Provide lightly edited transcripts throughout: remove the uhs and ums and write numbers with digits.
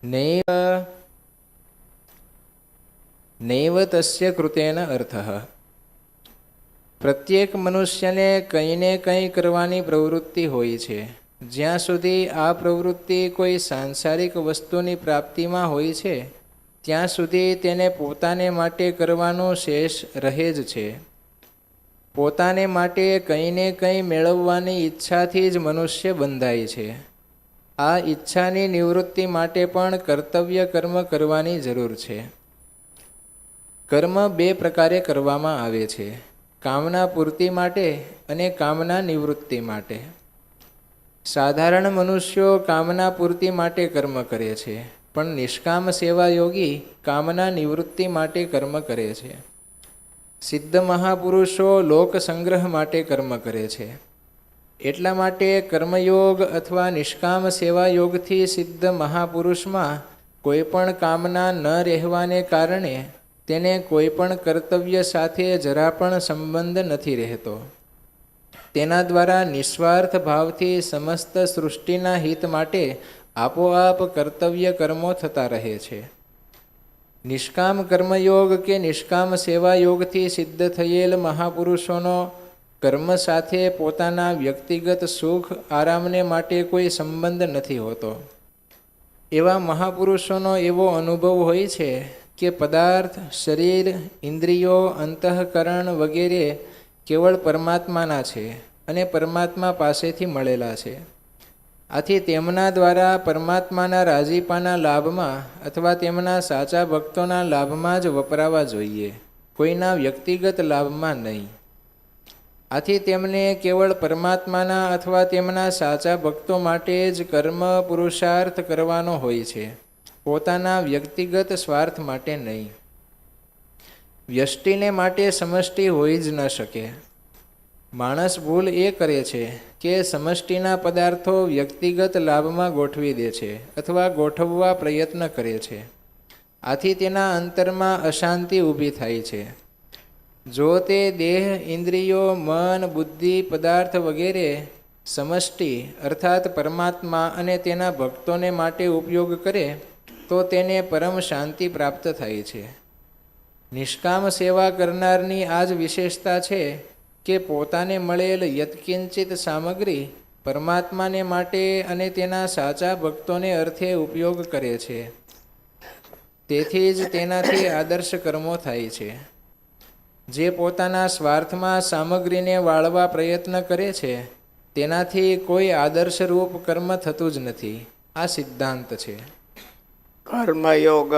નૈવ નૈવ તસ્ય કૃતેન અર્થઃ. પ્રત્યેક મનુષ્યને કંઈ ને કંઈ કરવાની પ્રવૃત્તિ હોય છે. જ્યાં સુધી આ પ્રવૃત્તિ કોઈ સાંસારિક વસ્તુની પ્રાપ્તિમાં હોય છે ત્યાં સુધી તેને પોતાને માટે કરવાનું શેષ રહે જ છે. પોતાને માટે કંઈ ને કંઈ મેળવવાની ઈચ્છાથી જ મનુષ્ય બંધાય છે. આ ઈચ્છાની નિવૃત્તિ માટે પણ કર્તવ્ય કર્મ કરવાની જરૂર છે. કર્મ બે પ્રકારે કરવામાં આવે છે, કામના પૂર્તિ માટે અને કામના નિવૃત્તિ માટે. સાધારણ મનુષ્યો કામના પૂર્તિ માટે કર્મ કરે છે, પણ નિષ્કામ સેવા યોગી કામના નિવૃત્તિ માટે કર્મ કરે છે. સિદ્ધ મહાપુરુષો લોક સંગ્રહ માટે કર્મ કરે છે. એટલા માટે કર્મયોગ અથવા નિષ્કામ સેવા યોગથી સિદ્ધ મહાપુરુષમાં કોઈ પણ કામના ન રહેવાને કારણે તેને કોઈ પણ કર્તવ્ય સાથે જરા પણ સંબંધ નથી રહેતો. તેના દ્વારા નિસ્વાર્થ ભાવથી સમસ્ત સૃષ્ટિના હિત માટે આપોઆપ કર્તવ્ય કર્મો થતા રહે છે. નિષ્કામ કર્મયોગ કે નિષ્કામ સેવા યોગથી સિદ્ધ થયેલ મહાપુરુષોનો કર્મ સાથે પોતાના વ્યક્તિગત સુખ આરામને માટે કોઈ સંબંધ નથી હોતો. એવા મહાપુરુષોનો એવો અનુભવ હોય છે કે પદાર્થ, શરીર, ઇન્દ્રિયો, અંતઃકરણ વગેરે કેવળ પરમાત્માના છે અને પરમાત્મા પાસેથી મળેલા છે. આથી તેમના દ્વારા પરમાત્માના રાજીપાના લાભમાં અથવા તેમના સાચા ભક્તોના લાભમાં જ વપરાવા જોઈએ, કોઈના વ્યક્તિગત લાભમાં નહીં. આથી તેમને કેવળ પરમાત્માના અથવા તેમના સાચા ભક્તો માટે જ કર્મ પુરુષાર્થ કરવાનો હોય છે, પોતાના વ્યક્તિગત સ્વાર્થ માટે નહીં. વ્યષ્ટિને માટે સમષ્ટિ હોઈ જ ન શકે. માણસ ભૂલ એ કરે છે કે સમષ્ટિના પદાર્થો વ્યક્તિગત લાભમાં ગોઠવી દે છે અથવા ગોઠવવા પ્રયત્ન કરે છે. આથી તેના અંતરમાં અશાંતિ ઊભી થાય છે. જો તે દેહ, ઇન્દ્રિયો, મન, બુદ્ધિ, પદાર્થ વગેરે સમષ્ટિ અર્થાત પરમાત્મા અને તેના ભક્તોને માટે ઉપયોગ કરે તો તેને પરમ શાંતિ પ્રાપ્ત થાય છે. નિષ્કામ સેવા કરનારની આ જ વિશેષતા છે કે પોતાને મળેલ યત્કિંચિત સામગ્રી પરમાત્માને માટે અને તેના સાચા ભક્તોને અર્થે ઉપયોગ કરે છે. તેથી જ તેનાથી આદર્શ કર્મો થાય છે. જે પોતાના સ્વાર્થમાં સામગ્રીને વાળવા પ્રયત્ન કરે છે તેનાથી કોઈ આદર્શરૂપ કર્મ થતું જ નથી. આ સિદ્ધાંત છે. કર્મયોગ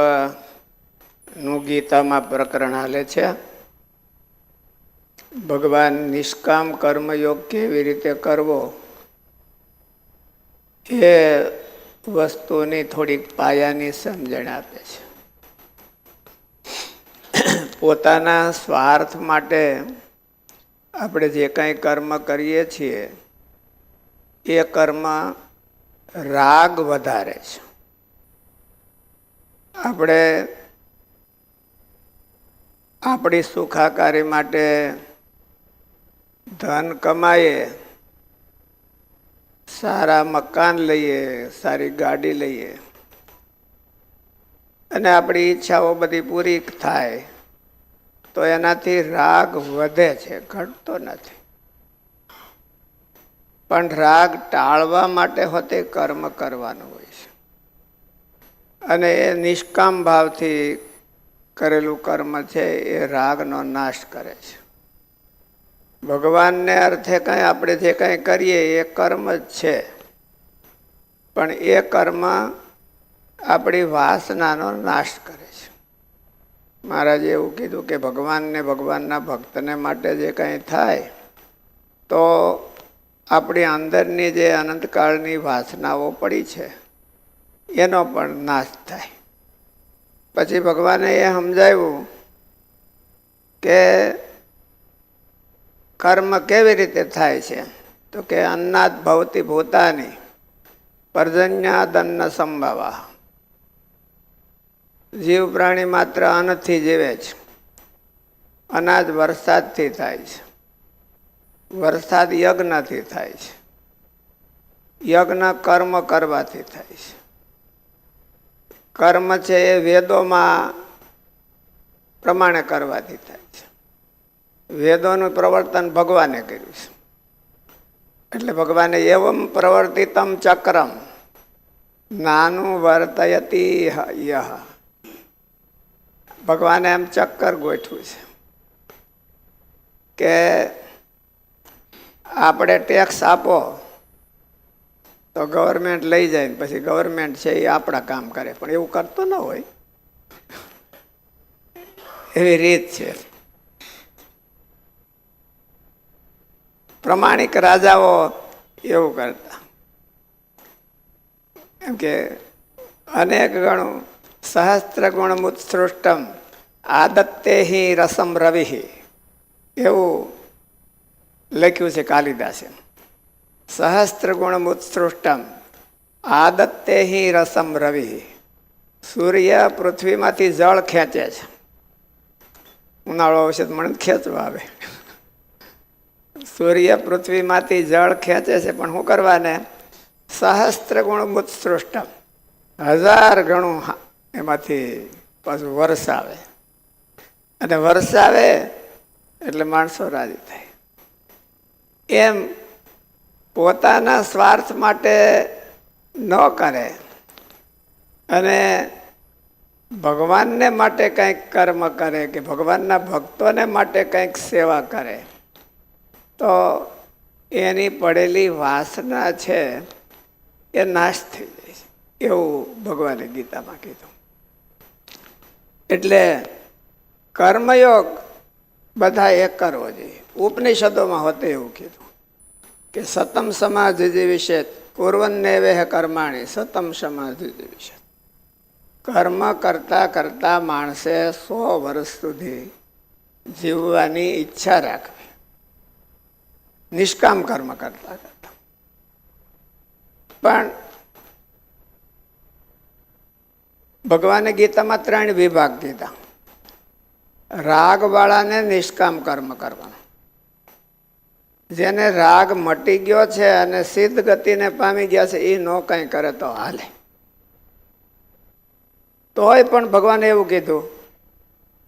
નું ગીતામાં પ્રકરણ હાલે છે. ભગવાન નિષ્કામ કર્મયોગ કેવી રીતે કરવો એ વસ્તુની થોડીક પાયાની સમજણ આપે છે. પોતાના સ્વાર્થ માટે આપણે જે કંઈ કર્મ કરીએ છીએ એ કર્મ રાગ વધારે છે. આપણે આપણી સુખાકારી માટે ધન કમાઈએ, સારા મકાન લઈએ, સારી ગાડી લઈએ અને આપણી ઈચ્છાઓ બધી પૂરી થાય તો એનાથી રાગ વધે છે, ઘટતો નથી. પણ રાગ ટાળવા માટે હોતે કર્મ કરવાનું હોય છે અને એ નિષ્કામ ભાવથી કરેલું કર્મ છે એ રાગનો નાશ કરે છે. ભગવાનને અર્થે કંઈ આપણે જે કંઈ કરીએ એ કર્મ જ છે, પણ એ કર્મ આપણી વાસનાનો નાશ કરે છે. મહારાજે એવું કીધું કે ભગવાનને, ભગવાનના ભક્તને માટે જે કંઈ થાય તો આપણી અંદરની જે અનંતકાળની વાસનાઓ પડી છે એનો પણ નાશ થાય. પછી ભગવાને એ સમજાવ્યું કે કર્મ કેવી રીતે થાય છે તો કે અન્નાદ ભવતી ભૂતાની પર્જન્યાદન્ન સંભવા. જીવ પ્રાણી માત્ર અન્નથી જીવે છે. અનાજ વરસાદથી થાય છે, વરસાદ યજ્ઞથી થાય છે, યજ્ઞ કર્મ કરવાથી થાય છે. કર્મ છે એ વેદોમાં પ્રમાણે કરવાથી થાય છે. વેદોનું પ્રવર્તન ભગવાને કર્યું છે. એટલે ભગવાને એવમ પ્રવર્તિતમ ચક્રમ નાનું વર્તયતી યહ, ભગવાને એમ ચક્કર ગોઠવ્યું છે કે આપણે ટેક્સ આપો તો ગવર્મેન્ટ લઈ જાય ને પછી ગવર્મેન્ટ છે એ આપણા કામ કરે, પણ એવું કરતું ન હોય. એવી રીત છે. પ્રમાણિક રાજાઓ એવું કરતા. એમ કે અનેક ગણું સહસ્ત્ર ગુણ મુત્સૃષ્ટમ આદત્તે હિ રસમ રવિ, એવું લખ્યું છે કાલિદાસે. સહસ્ત્ર ગુણ મુત્સૃષ્ટમ આદત્તે હિ રસમ રવિ. સૂર્ય પૃથ્વીમાંથી જળ ખેંચે છે. ઉનાળો આવશે તો મને ખેંચવા આવે. સૂર્ય પૃથ્વીમાંથી જળ ખેંચે છે, પણ શું કરવાને? સહસ્ત્ર ગુણ મુત્સૃષ્ટમ, 1000 ગણું એમાંથી પાછું વરસાવે. અને વરસાવે એટલે માણસો રાજી થાય. એમ પોતાના સ્વાર્થ માટે ન કરે અને ભગવાનને માટે કંઈક કર્મ કરે કે ભગવાનના ભક્તોને માટે કંઈક સેવા કરે તો એની પડેલી વાસના છે એ નાશ થઈ જાય છે, એવું ભગવાને ગીતામાં કીધું. એટલે કર્મયોગ બધા એક કરવો જોઈએ. ઉપનિષદોમાં હોતે એવું કીધું કે સતમ સમાધિ વિશે કુર્વન્નેવેહ કર્માણી સતમ સમાધિ વિશે. કર્મ કરતા કરતા માણસે 100 વર્ષ સુધી જીવવાની ઈચ્છા રાખવી, નિષ્કામ કર્મ કરતા કરતા. પણ ભગવાને ગીતામાં 3 વિભાગ કીધા. રાગવાળાને નિષ્કામ કર્મ કરવાનું. જેને રાગ મટી ગયો છે અને સિદ્ધ ગતિને પામી ગયા છે એ નો કંઈ કરે તો હાલે. તોય પણ ભગવાને એવું કીધું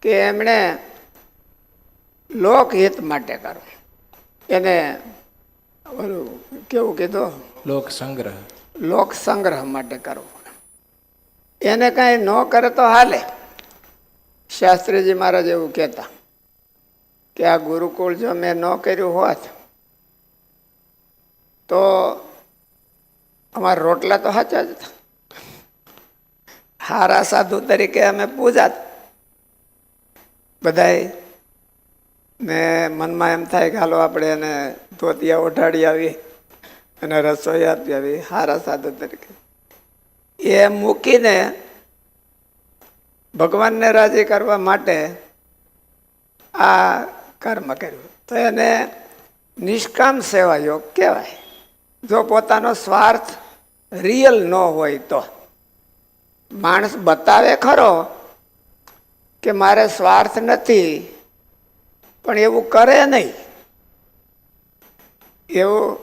કે એમણે લોકહિત માટે કરવું. એને ઓલું કેવું કીધું? લોક સંગ્રહ. લોક સંગ્રહ માટે કરવું. એને કાંઈ ન કરે તો હાલે. શાસ્ત્રીજી મહારાજ એવું કહેતા કે આ ગુરુકુળ જો મેં ન કર્યું હોત તો અમારા રોટલા તો સાચા જ હતા. હારા સાધુ તરીકે અમે પૂજાત. બધાય ને મનમાં એમ થાય કે હાલો આપણે એને ધોતિયા ઓઢાડી આવી અને રસોઈ આપી આવી હારા સાધુ તરીકે. એ મૂકીને ભગવાનને રાજી કરવા માટે આ કર્મ કર્યું તો એને નિષ્કામ સેવા યોગ કહેવાય. જો પોતાનો સ્વાર્થ રિયલ ન હોય તો. માણસ બતાવે ખરો કે મારે સ્વાર્થ નથી, પણ એવું કરે નહીં. એવું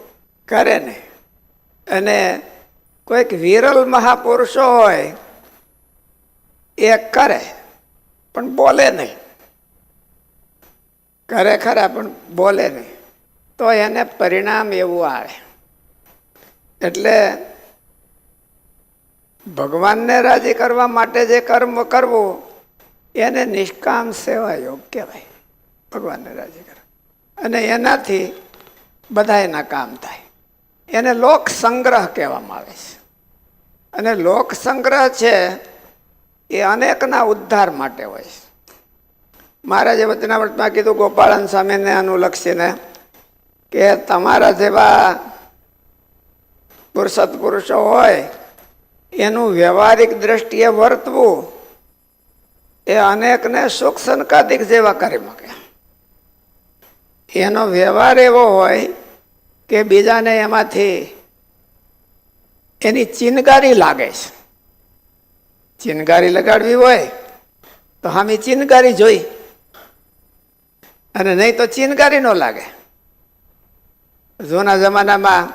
કરે નહીં. અને કોઈક વિરલ મહાપુરુષો હોય એ કરે પણ બોલે નહીં. કરે ખરા પણ બોલે નહીં, તો એને પરિણામ એવું આવે. એટલે ભગવાનને રાજી કરવા માટે જે કર્મ કરવું એને નિષ્કામ સેવા યોગ કહેવાય. ભગવાનને રાજી કરવા અને એનાથી બધા એના કામ થાય. એને લોક સંગ્રહ કહેવામાં આવે છે. અને લોક સંગ્રહ છે એ અનેકના ઉદ્ધાર માટે હોય છે. મહારાજે વચનામૃતમાં કીધું ગોપાળન સ્વામીને અનુલક્ષીને કે તમારા જેવા પુરુષો હોય એનું વ્યવહારિક દ્રષ્ટિએ વર્તવું એ અનેકને સુખ સંકાદિક જેવા કરી મૂકે. એનો વ્યવહાર એવો હોય કે બીજાને એમાંથી એની ચિનગારી લાગે છે. ચિનગારી લગાડવી હોય તો હામી ચિનગારી જોઈ, અને નહીં તો ચિનગારી ન લાગે. જૂના જમાનામાં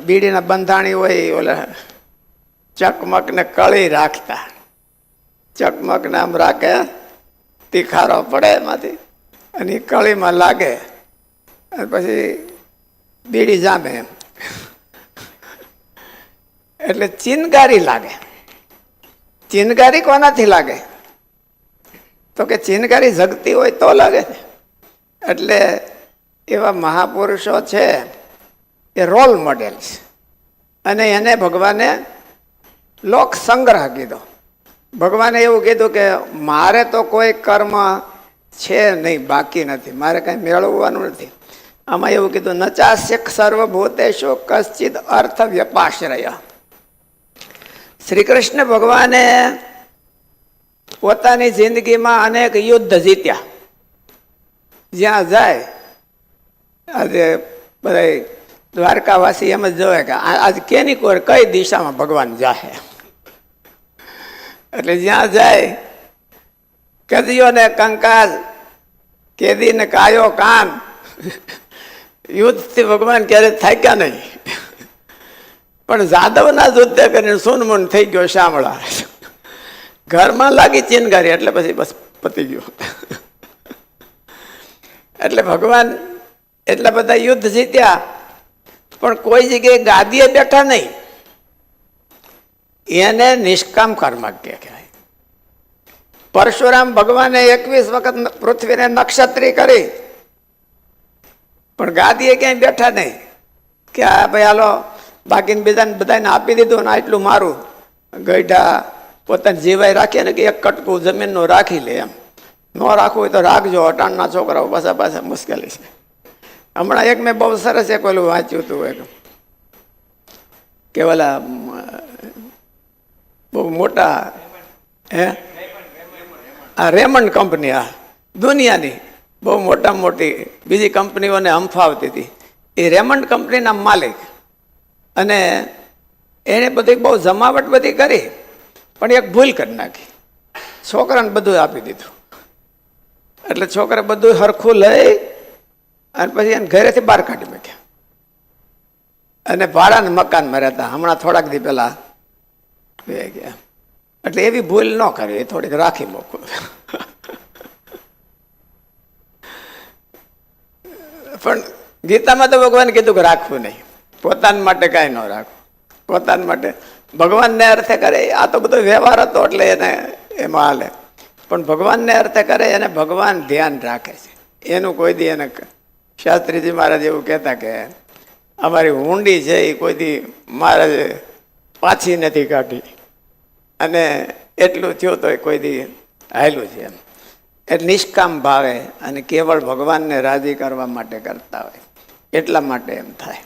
બીડીના બંધાણી હોય, ઓલા ચકમકને કળી રાખતા. ચકમકને આમ રાખે, તીખારો પડે એમાંથી, અને એ કળીમાં લાગે, અને પછી બીડી જામે એમ. એટલે ચિનગારી લાગે. ચિનગારી કોનાથી લાગે? તો કે ચિનગારી જગતી હોય તો લાગે ને. એટલે એવા મહાપુરુષો છે એ રોલ મોડેલ છે, અને એને ભગવાને લોક સંગ્રહ કીધો. ભગવાને એવું કીધું કે મારે તો કોઈ કર્મ છે નહીં, બાકી નથી, મારે કંઈ મેળવવાનું નથી. આમાં એવું કીધું, નચાસ્યક સર્વભૂતેષુ કશ્ચિદ અર્થ વ્યપાશ્રય. શ્રી કૃષ્ણ ભગવાને પોતાની જિંદગીમાં અનેક યુદ્ધ જીત્યા. જ્યાં જાય, આજે બધા દ્વારકાવાસી એમ જ જોવે કે આજ કેની કોર કઈ દિશામાં ભગવાન જાય. એટલે જ્યાં જાય, કદીઓ ને કંકાલ, કેદી ને કાયો કાન, યુદ્ધથી ભગવાન ક્યારે થાક્યા નહીં. પણ જાદવના યુદ્ધ કરીને સુનમુન થઈ ગયો શામળા. ઘરમાં લાગી ચિનગારી, એટલે પછી બસ પતી ગયો. એટલે ભગવાન એટલા બધા યુદ્ધ જીત્યા, પણ કોઈ જગ્યાએ ગાદીએ બેઠા નહીં. એને નિષ્કામ કર્મજ્ઞ કહેવાય. પરશુરામ ભગવાને 21 વખત પૃથ્વીને નક્ષત્રી કરી, પણ ગાદીએ ક્યાંય બેઠા નહીં કે આ ભાઈ હાલો બાકીને બીજાને બધાને આપી દીધું ને આટલું મારું. ગઈઢા પોતાની જીવાય રાખીએ ને કે એક કટકું જમીનનું રાખી લે, એમ ન રાખવું હોય તો રાખજો, અટાણના છોકરાઓ પાછા પાછા મુશ્કેલી છે. હમણાં એક મેં બહુ સરસ એક ઓલું વાંચ્યું હતું, એક કે ઓલા બહુ મોટા આ રેમંડ કંપની, આ દુનિયાની બહુ મોટા મોટી બીજી કંપનીઓને હંફાવતી હતી. એ રેમંડ કંપનીના માલિક, અને એણે બધી બહુ જમાવટ બધી કરી, પણ એક ભૂલ કરી નાખી. છોકરાને બધું આપી દીધું. એટલે છોકરા બધું હરખું લઈ અને પછી એને ઘરેથી બહાર કાઢી મૂક્યા, અને ભાડાના મકાનમાં રહેતા. હમણાં થોડાક દી પહેલા ગયા. એટલે એવી ભૂલ ન કરવી, એ થોડીક રાખી મૂકવું. પણ ગીતામાં તો ભગવાન કીધું કે રાખવું નહીં, પોતાના માટે કાંઈ ન રાખવું. પોતાના માટે ભગવાનને અર્થે કરે, આ તો બધો વ્યવહાર હતો એટલે એને એમાં હાલે. પણ ભગવાનને અર્થે કરે એને ભગવાન ધ્યાન રાખે છે. એનું કોઈ દી એને, શાસ્ત્રીજી મહારાજ એવું કહેતા કે અમારી હુંડી છે એ કોઈ દી મહારાજે પાછી નથી કાઢી, અને એટલું થયું તો કોઈ દી હાયલું છે એમ. એ નિષ્કામ ભાવે અને કેવળ ભગવાનને રાજી કરવા માટે કરતા હોય, એટલા માટે એમ થાય.